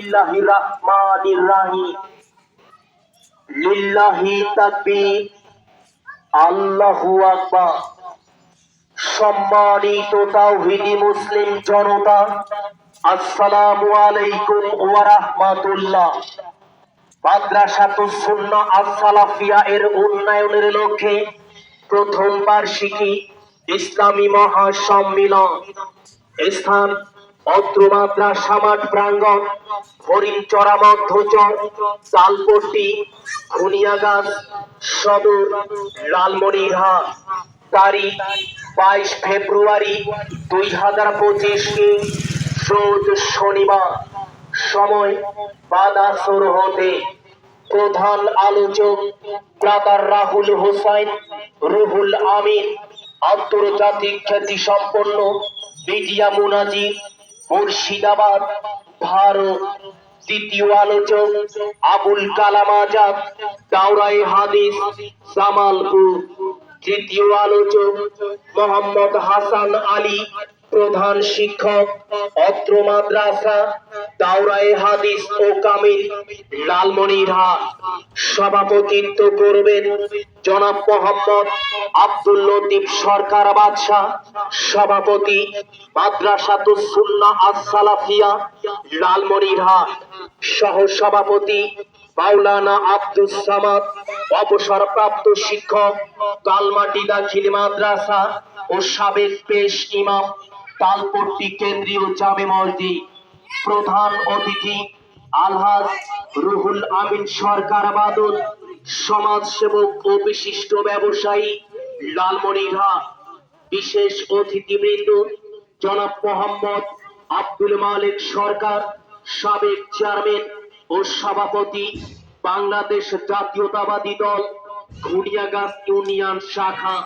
বিসমিল্লাহির রাহমানির রাহিম। লিল্লাহি তাকবীর, আল্লাহু আকবার। সম্মানিত তাওহীদি মুসলিম জনতা, আসসালামু আলাইকুম ওয়া রাহমাতুল্লাহ। মাদ্রাসাতুস সুন্নাহ আস-সালাফিয়া এর উন্নয়নের লক্ষ্যে প্রথম বার্ষিকী ইসলামী মহাসম্মিলন, স্থান অত্র মাদ্রাসা মাঠ প্রাঙ্গণ, হরিণচড়া মধ্যচর, তালপট্টি, খুনিয়াগাছ সদর, লালমনিরহাট। তারিখ 22 ফেব্রুয়ারি 2025 রোজ শনিবার। সময় বাদ আসর হতে। প্রধান আলোচক ব্রাদার রাহুল হোসাইন রুহুল আমিন, আন্তর্জাতিক খ্যাতি সম্পন্ন মিডিয়া মুনাজির, মুর্শিদাবাদ, ভারত। দ্বিতীয় আলোচক আবুল কালাম আজাদ, দাওরায়ে হাদিস, জামালপুর। তৃতীয় আলোচক মোহাম্মদ হাসান আলী, প্রধান শিক্ষক, অত্র মাদ্রাসা, দাওরায়ে হাদিস ও কামিল, লালমনিরহাট। সভাপতিত্ব করবেন জনাব মোহাম্মদ আব্দুল লতিফ সরকার বাদশাহ, সভাপতি, মাদ্রাসাতুস সুন্নাহ আস-সালাফিয়া, লালমনিরহাট। সহ সভাপতি মাওলানা আব্দুস সামাদ, অবসরপ্রাপ্ত শিক্ষক, তালমাটি দাখিল মাদ্রাসা ও সাবেক পেশ ইমাম, তালপট্টি কেন্দ্রীয় জামে মসজিদ। প্রধান অতিথি আলহাজ রুহুল আমিন সরকার বাদল, সমাজসেবক ও বিশিষ্ট ব্যবসায়ী, লালমনিরহাট। বিশেষ অতিথিবৃন্দ জনাব মোহাম্মদ আব্দুল মালিক সরকার, সাবেক চেয়ারম্যান ও সভাপতি, বাংলাদেশ জাতীয়তাবাদী দল, খুনিয়াগাছ ইউনিয়ন শাখা।